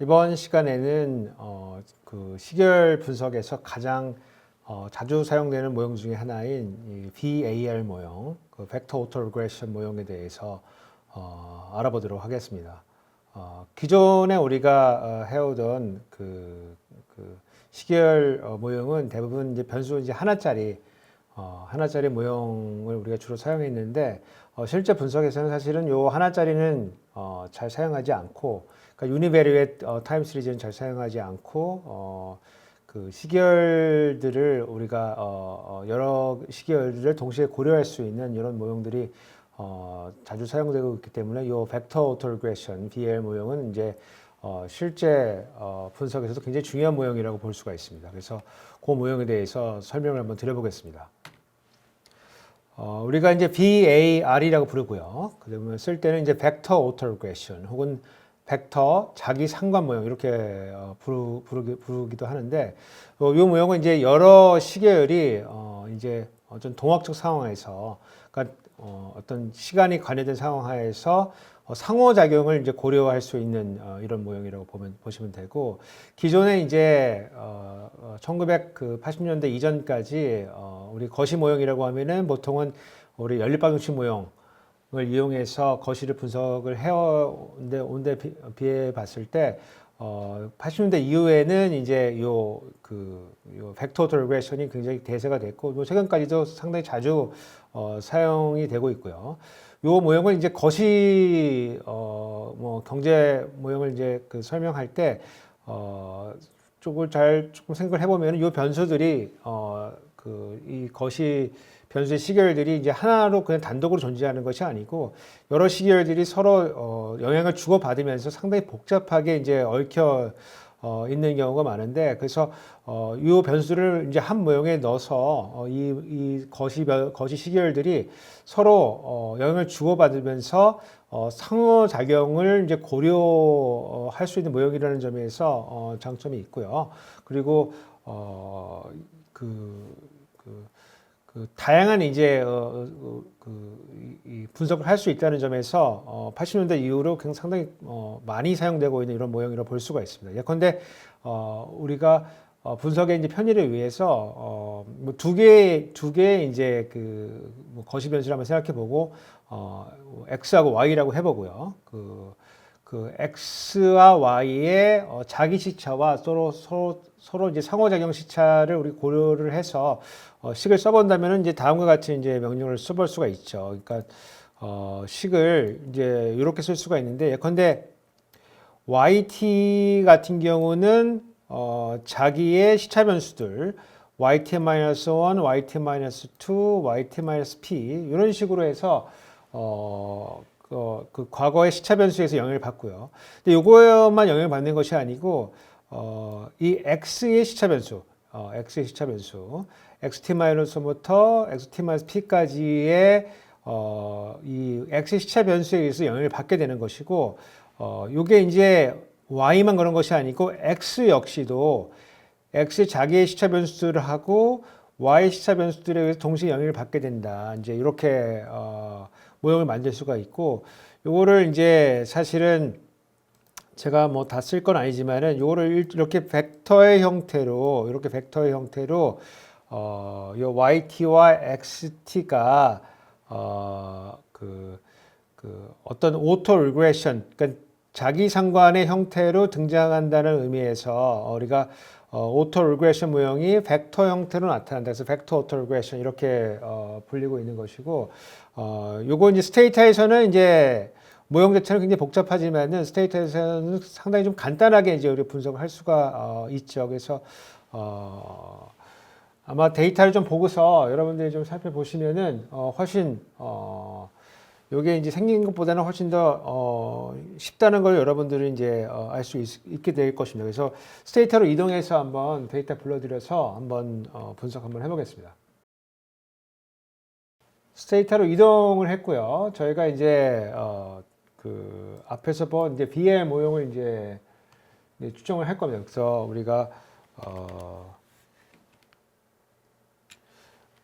이번 시간에는 그 시계열 분석에서 가장 자주 사용되는 모형 중에 하나인 이 VAR 모형, 그 벡터 오토 리그레션 모형에 대해서 알아보도록 하겠습니다. 기존에 우리가 해오던 그 시계열 모형은 대부분 이제 변수 이제 하나짜리 모형을 우리가 주로 사용했는데 실제 분석에서는 사실은 요 하나짜리는 잘 사용하지 않고, 그러니까 유니베리엣 타임 시리즈는 잘 사용하지 않고 그 시계열들을 우리가 여러 시계열들을 동시에 고려할 수 있는 이런 모형들이 자주 사용되고 있기 때문에 요 벡터 오토 리그레션 VAR 모형은 이제 실제 분석에서도 굉장히 중요한 모형이라고 볼 수가 있습니다. 그래서 그 모형에 대해서 설명을 한번 드려보겠습니다. 우리가 이제 VAR이라고 부르고요. 그러면 쓸 때는 이제 벡터 오토 리그레션 혹은 벡터 자기 상관 모형 이렇게 부르기도 하는데, 이 모형은 이제 여러 시계열이 이제 어떤 동학적 상황에서, 그러니까 어떤 시간이 관여된 상황 하에서 상호작용을 이제 고려할 수 있는 이런 모형이라고 보시면 되고, 기존에 이제 1980년대 이전까지 우리 거시 모형이라고 하면은 보통은 우리 연립방정식 모형을 이용해서 거시를 분석을 해오는데, 온데 비해 봤을 때 80년대 이후에는 이제 요 벡터 오토 리그레션이 굉장히 대세가 됐고, 최근까지도 상당히 자주 사용이 되고 있고요. 요 모형을 이제 거시 뭐 경제 모형을 이제 설명할 때 조금 생각을 해보면 요 변수들이 이 거시 변수의 시계열들이 이제 하나로 그냥 단독으로 존재하는 것이 아니고 여러 시계열들이 서로 영향을 주고받으면서 상당히 복잡하게 이제 얽혀 있는 경우가 많은데, 그래서 이 변수를 이제 한 모형에 넣어서 이 거시 시계열들이 서로 영향을 주고받으면서 상호작용을 이제 고려할 수 있는 모형이라는 점에서 장점이 있고요. 그리고 다양한 이제 이 분석을 할 수 있다는 점에서 80년대 이후로 상당히 많이 사용되고 있는 이런 모형이라고 볼 수가 있습니다. 예컨대 우리가 분석의 이제 편의를 위해서 뭐 두 개의 이제 뭐 거시 변수를 한번 생각해보고 x하고 y라고 해보고요. 그 x와 y의 자기 시차와 서로 이제 상호작용 시차를 우리 고려를 해서 식을 써본다면은 이제 다음과 같이 이제 명령을 써볼 수가 있죠. 그러니까 식을 이제 이렇게 쓸 수가 있는데, 예컨대 yt 같은 경우는 자기의 시차 변수들 yt-1, yt-2, yt-p 이런 식으로 해서 그 과거의 시차 변수에서 영향을 받고요. 근데 이거만 영향을 받는 것이 아니고 이 x의 시차 변수, xt-1부터 xt-p까지의 이 x의 시차 변수에 의해서 영향을 받게 되는 것이고, 요게 이제 y만 그런 것이 아니고 x 역시도 x의 자기의 시차 변수들하고 y 시차 변수들에 의해서 동시에 영향을 받게 된다. 이제 이렇게 모형을 만들 수가 있고, 요거를 이제 사실은 제가 뭐 다 쓸 건 아니지만은 요거를 이렇게 벡터의 형태로 요 yt와 xt가 어떤 오토 리그레션, 그러니까 자기 상관의 형태로 등장한다는 의미에서 우리가 오토 리그레션 모형이 벡터 형태로 나타난다. 그래서 벡터 오토 리그레션 이렇게 불리고 있는 것이고, 요거 이제 스테이터에서는 이제 모형 자체는 굉장히 복잡하지만은 스테이터에서는 상당히 좀 간단하게 이제 우리 분석을 할 수가 있죠. 그래서 아마 데이터를 좀 보고서 여러분들이 좀 살펴보시면은 훨씬 요게 이제 생긴 것보다는 훨씬 더 쉽다는 걸 여러분들이 이제 알 수 있게 될 것입니다. 그래서 스테이터로 이동해서 한번 데이터 불러들여서 한번 분석 한번 해보겠습니다. 스테이터로 이동을 했고요. 저희가 이제 앞에서 본 이제 VAR 모형을 이제 추정을 할 겁니다. 그래서 우리가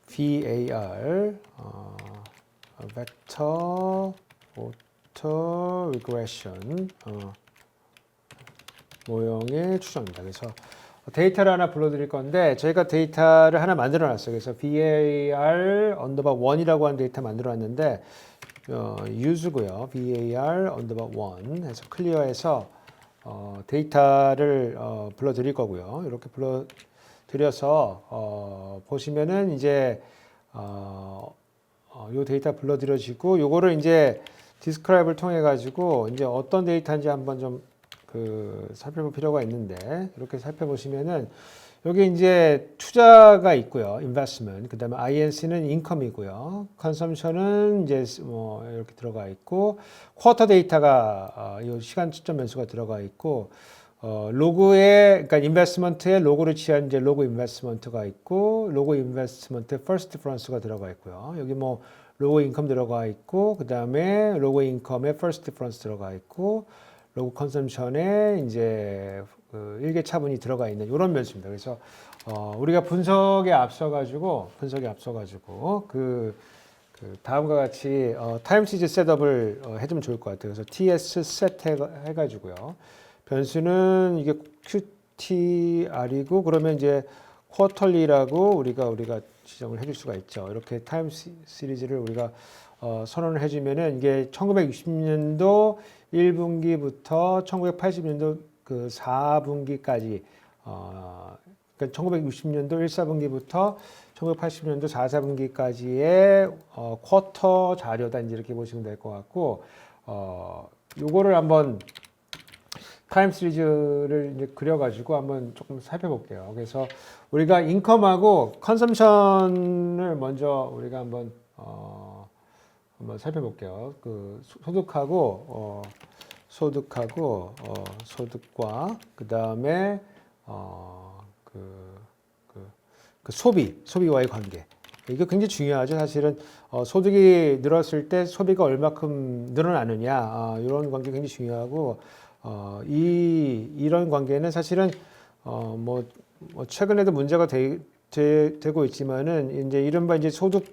VAR 벡터 오토 리그레션 모형의 추정입니다. 그래서 데이터를 하나 불러드릴 건데 저희가 데이터를 하나 만들어 놨어요. 그래서 var 언더바 1이라고 하는 데이터 만들어 놨는데 use고요. var 언더바 1 해서 클리어해서 데이터를 불러드릴 거고요. 이렇게 불러드려서 보시면은 이제 요 데이터 불러드려지고 요거를 이제 디스크라이브를 통해 가지고 이제 어떤 데이터인지 한번 좀 살펴볼 필요가 있는데 이렇게 살펴보시면은 여기 이제 투자가 있고요. investment. 그다음에 INC는 income이고요. consumption은 이제 뭐 이렇게 들어가 있고 쿼터 데이터가 이 시간 측정 변수가 들어가 있고 로그에 그러니까 인베스트먼트에 로그를 취한 이제 로그 인베스트먼트가 있고 로그 인베스트먼트에 퍼스트 프런스가 들어가 있고요. 여기 뭐 로그 인컴 들어가 있고 그다음에 로그 인컴에 퍼스트 프런스 들어가 있고 로그 컨섬션에 이제 일개 차분이 들어가 있는 이런 변수입니다. 그래서 우리가 분석에 앞서 가지고 다음과 같이 타임 시리즈 셋업을 해주면 좋을 것 같아요. 그래서 TS set 해가지고요. 변수는 이게 QTR이고 그러면 이제 쿼털리라고 우리가 지정을 해줄 수가 있죠. 이렇게 타임 시리즈를 우리가 선언을 해주면은 이게 1960년도 1분기부터 1980년도 그 4분기까지 그러니까 1960년도 1, 4분기부터 1980년도 4, 4분기까지의 쿼터 자료다 이제 이렇게 보시면 될 것 같고 요거를 한번 타임 시리즈를 이제 그려가지고 한번 조금 살펴볼게요. 그래서 우리가 인컴하고 컨섬션을 먼저 우리가 한번 살펴볼게요. 소득과 그 다음에 소비와의 관계. 이게 굉장히 중요하죠. 사실은 소득이 늘었을 때 소비가 얼마큼 늘어나느냐 이런 관계 굉장히 중요하고 이런 관계는 사실은 뭐 최근에도 문제가 되고 있지만은 이제 이른바 이제 소득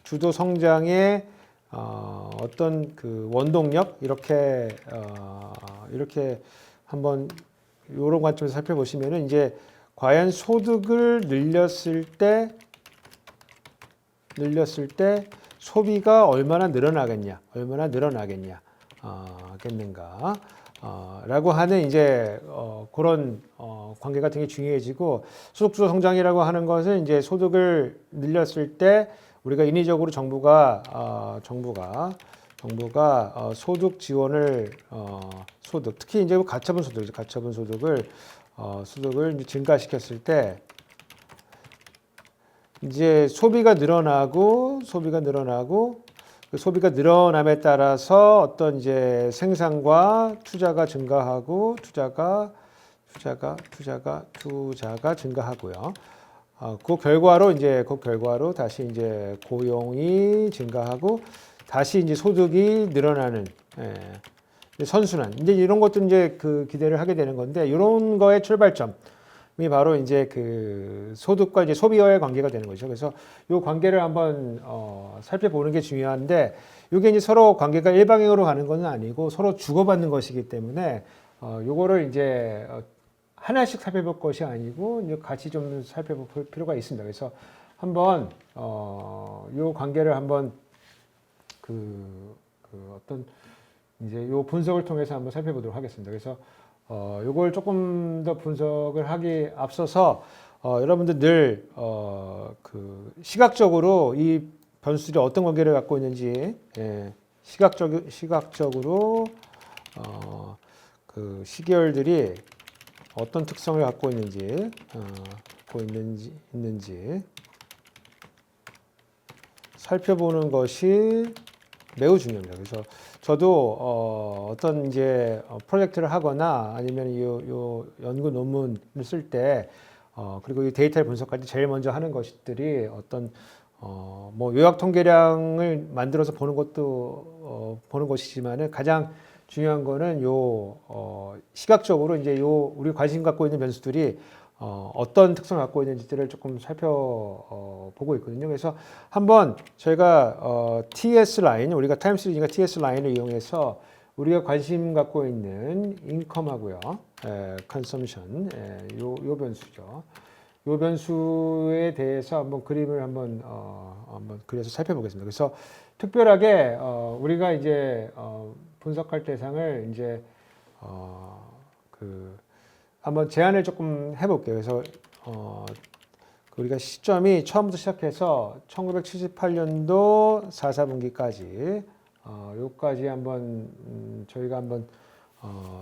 주도 성장의 어떤 그 원동력 이렇게 한번 이런 관점에서 살펴보시면은 이제 과연 소득을 늘렸을 때 소비가 얼마나 늘어나겠냐 겠는가 라고 하는 이제 그런 관계가 되게 중요해지고 소득주도 성장이라고 하는 것은 이제 소득을 늘렸을 때 우리가 인위적으로 정부가 소득 지원을 특히 이제 가처분 소득을 이제 증가시켰을 때 이제 소비가 늘어나고 그 소비가 늘어남에 따라서 어떤 이제 생산과 투자가 증가하고 투자가 증가하고요. 그 결과로 다시 이제 고용이 증가하고 다시 이제 소득이 늘어나는 선순환. 이제 이런 것도 이제 기대를 하게 되는 건데 이런 거의 출발점이 바로 이제 소득과 이제 소비와의 관계가 되는 거죠. 그래서 이 관계를 한번 살펴보는 게 중요한데 이게 이제 서로 관계가 일방향으로 가는 것은 아니고 서로 주고받는 것이기 때문에 요거를 이제 하나씩 살펴볼 것이 아니고 이제 같이 좀 살펴볼 필요가 있습니다. 그래서 한번 요 관계를 한번 어떤 이제 요 분석을 통해서 한번 살펴보도록 하겠습니다. 그래서 요걸 조금 더 분석을 하기 앞서서 여러분들 늘 시각적으로 이 변수들이 어떤 관계를 갖고 있는지 시각적으로 시계열들이 어떤 특성을 갖고 있는지 살펴보는 것이 매우 중요합니다. 그래서 저도 어떤 이제 프로젝트를 하거나 아니면 요 연구 논문을 쓸 때 그리고 이 데이터를 분석할 때 제일 먼저 하는 것들이 어떤 뭐 요약 통계량을 만들어서 보는 것도 보는 것이지만은 가장 중요한 거는 시각적으로 이제 우리 관심 갖고 있는 변수들이 어떤 특성을 갖고 있는지들을 조금 살펴보고 있거든요. 그래서 한번 저희가 TS 라인, 우리가 타임 시리즈니까 TS 라인을 이용해서 우리가 관심 갖고 있는 인컴하고요. consumption, 요 변수죠. 요 변수에 대해서 한번 그림을 한번 그려서 살펴보겠습니다. 그래서 특별하게 우리가 이제 분석할 대상을 이제 한번 제안을 조금 해볼게요. 그래서 우리가 시점이 처음부터 시작해서 1978년도 4, 4분기까지 요까지 한번 저희가 한번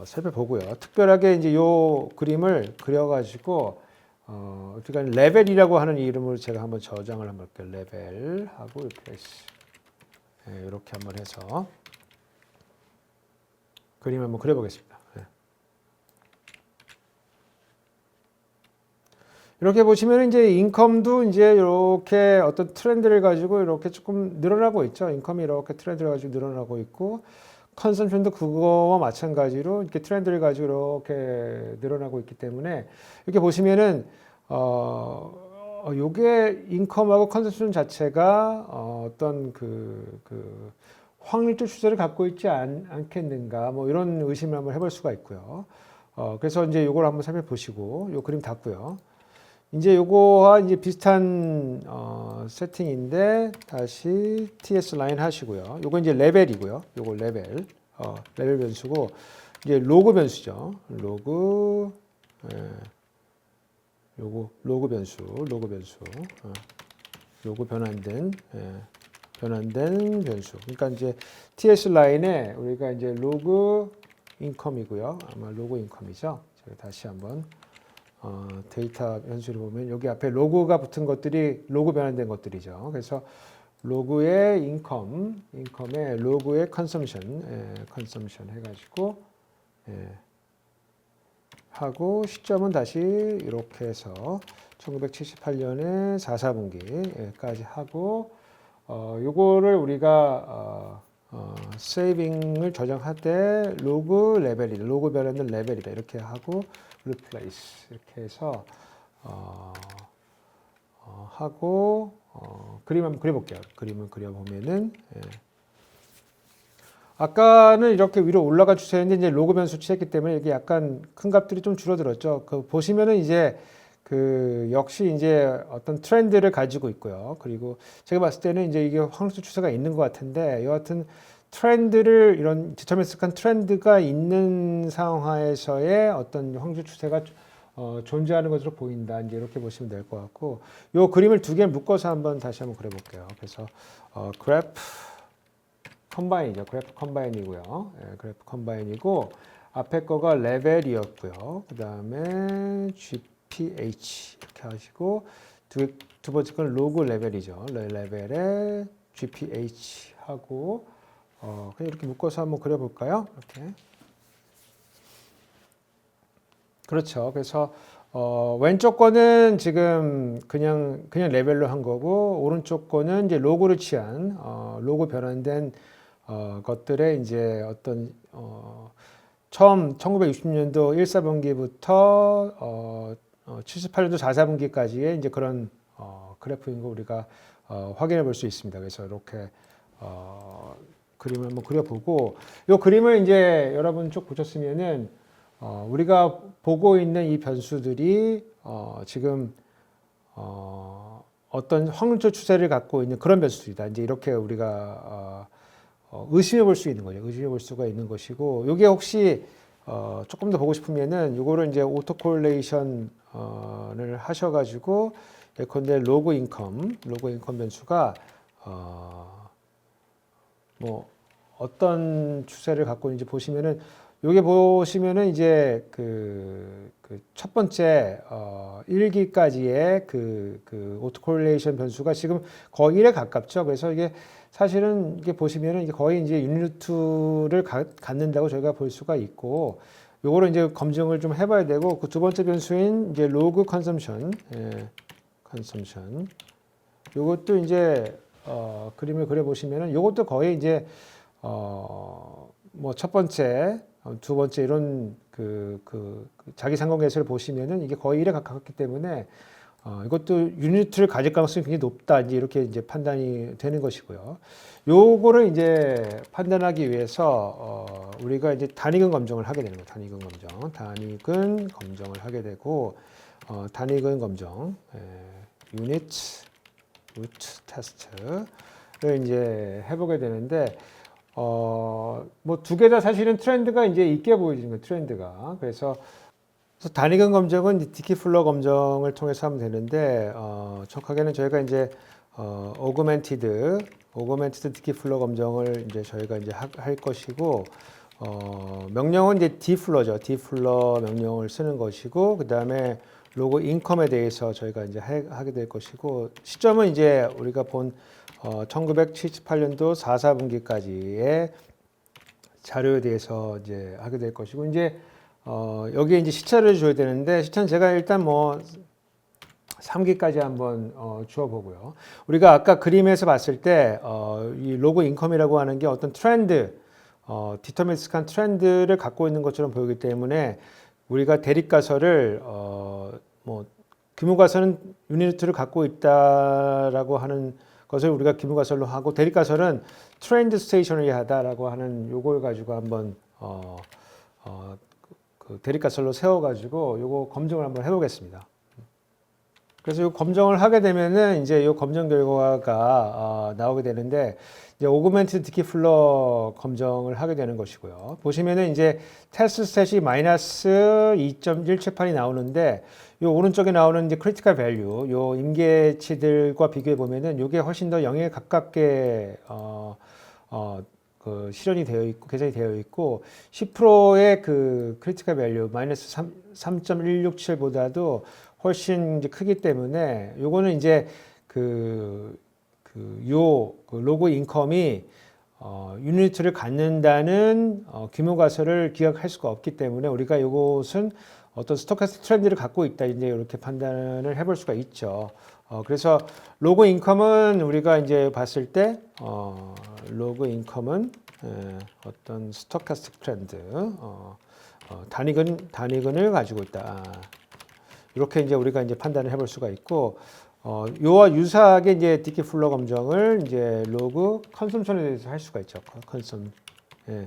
살펴보고요. 특별하게 이제 요 그림을 그려가지고 어떻게 레벨이라고 하는 이름으로 제가 한번 저장을 한번 할게요. 레벨하고 리플레이스 이렇게 한번 해서 그림 한번 그려보겠습니다. 이렇게 보시면 이제 인컴도 이제 이렇게 어떤 트렌드를 가지고 이렇게 조금 늘어나고 있죠. 인컴이 이렇게 트렌드를 가지고 늘어나고 있고, 컨섬션도 그거와 마찬가지로 이렇게 트렌드를 가지고 이렇게 늘어나고 있기 때문에 이렇게 보시면은 요게 인컴하고 컨섬션 자체가 어떤 그 확률적 추세를 갖고 있지 않겠는가, 뭐 이런 의심을 한번 해볼 수가 있고요. 그래서 이제 요걸 한번 살펴보시고 요 그림 닫고요. 이제 요거와 이제 비슷한 세팅인데 다시 TS 라인 하시고요. 요거 이제 레벨이고요. 요거 레벨 변수고 이제 로그 변수죠. 로그 요거 로그 변수 요거 변환된 변수. 그러니까 이제 TS 라인에 우리가 이제 로그 인컴이고요. 아마 로그 인컴이죠. 제가 다시 한번 데이터 변수를 보면 여기 앞에 로그가 붙은 것들이 로그 변환된 것들이죠. 그래서 로그의 인컴의 로그의 컨섬션 해가지고 하고 시점은 다시 이렇게 해서 1978년에 4, 4분기까지 하고 요거를 우리가 세이빙을 저장할 때 로그 레벨이다. 로그 변환된 레벨이다. 이렇게 하고 replace 이렇게 해서 하고 그림 한번 그려볼게요. 그림을 그려보면은 아까는 이렇게 위로 올라가 추세였는데 이제 로그 변수 취했기 때문에 이게 약간 큰 값들이 좀 줄어들었죠. 그 보시면은 이제 그 역시 이제 어떤 트렌드를 가지고 있고요. 그리고 제가 봤을 때는 이제 이게 확률적 추세가 있는 것 같은데 여하튼 트렌드를 이런 디터미니스틱한 트렌드가 있는 상황에서의 어떤 확률 추세가 존재하는 것으로 보인다. 이제 이렇게 보시면 될 것 같고, 요 그림을 두 개 묶어서 한번 다시 한번 그려볼게요. 그래서 그래프 컴바인이죠. 그래프 컴바인이고요. 그래프 컴바인이고 앞에 거가 레벨이었고요. 그 다음에 GPH 이렇게 하시고 두 번째 건 로그 레벨이죠. 레벨에 GPH 하고 그냥 이렇게 묶어서 한번 그려볼까요? 이렇게. 그렇죠. 그래서 왼쪽 거는 지금 그냥 레벨로 한 거고 오른쪽 거는 이제 로고를 취한 로고 변환된 것들의 이제 어떤 처음 1960년도 1, 4분기부터 78년도 4, 4분기까지의 이제 그런 그래프인 거 우리가 확인해 볼 수 있습니다. 그래서 이렇게 그림을 한번 그려보고 이 그림을 이제 여러분 쭉 보셨으면은 우리가 보고 있는 이 변수들이 지금 어떤 확률적 추세를 갖고 있는 그런 변수들이다. 이제 이렇게 우리가 의심해 볼 수 있는 거죠. 의심해 볼 수가 있는 것이고, 요게 혹시 조금 더 보고 싶으면은 요거를 이제 오토 콜레이션을 하셔가지고 예컨대 로그 인컴 변수가 뭐 어떤 추세를 갖고 있는지 보시면은 요게 보시면은 이제 그 첫 번째 1기까지의 그 오토콜레이션 변수가 지금 거의 1에 가깝죠. 그래서 이게 사실은 이게 보시면은 이게 거의 이제 유니트를 갖는다고 저희가 볼 수가 있고, 요거를 이제 검증을 좀 해봐야 되고, 그 두 번째 변수인 이제 로그 컨섬션, 요것도 이제 그림을 그려 보시면은 요것도 거의 이제 뭐 첫 번째, 두 번째 이런 자기 상관계수를 보시면은 이게 거의 1에 가깝기 때문에 이것도 유니트를 가질 가능성이 굉장히 높다. 이제 이렇게 이제 판단이 되는 것이고요. 요거를 이제 판단하기 위해서 우리가 이제 단위근 검정을 하게 되는 거예요. 단위근 검정을 하게 되고 단위근 검정, 유니트 루트 테스트를 이제 해보게 되는데 뭐 두 개 다 사실은 트렌드가 이제 있게 보여지는 거예요. 트렌드가. 그래서 단위근 검정은 디키플러 검정을 통해서 하면 되는데 정확하게는 저희가 이제 오그멘티드 디키플러 검정을 이제 저희가 이제 할 것이고 명령은 이제 디플러죠. 디플러 명령을 쓰는 것이고 그 다음에 로고 인컴에 대해서 저희가 이제 하게 될 것이고 시점은 이제 우리가 본 1978년도 4, 4분기까지의 자료에 대해서 이제 하게 될 것이고 이제 여기에 이제 시차를 줘야 되는데 시차는 제가 일단 뭐 3기까지 한번 주어 보고요. 우리가 아까 그림에서 봤을 때 이 로고 인컴이라고 하는 게 어떤 트렌드, 디터미니스틱한 트렌드를 갖고 있는 것처럼 보이기 때문에 우리가 대립가설을 뭐 규모가설은 유니트를 갖고 있다라고 하는 것을 우리가 규모가설로 하고 대립가설은 트렌드 스테이셔너리하다라고 하는 요걸 가지고 한번 그 대립가설로 세워가지고 요거 검증을 한번 해보겠습니다. 그래서 이 검정을 하게 되면은 이제 이 검정 결과가 나오게 되는데 이제 오그멘티드 디키플러 검정을 하게 되는 것이고요. 보시면은 이제 테스트 스탯이 마이너스 2.178이 나오는데 이 오른쪽에 나오는 이제 크리티컬 밸류, 요 임계치들과 비교해 보면은 이게 훨씬 더 0에 가깝게 그 실현이 되어 있고 계산이 되어 있고 10%의 그 크리티컬 밸류 마이너스 3.167보다도 훨씬 이제 크기 때문에 요거는 이제 그 로고 인컴이 유니트를 갖는다는 규모 가설을 기억할 수가 없기 때문에 우리가 요것은 어떤 스토캐스틱 트렌드를 갖고 있다 이제 이렇게 판단을 해볼 수가 있죠. 그래서 로고 인컴은 우리가 이제 봤을 때 로고 인컴은 어떤 스토캐스틱 트렌드 단위근을 가지고 있다. 이렇게 이제 우리가 이제 판단을 해볼 수가 있고, 요와 유사하게 이제 디키플러 검정을 이제 로그 컨섬션에 대해서 할 수가 있죠. 컨섬. 예.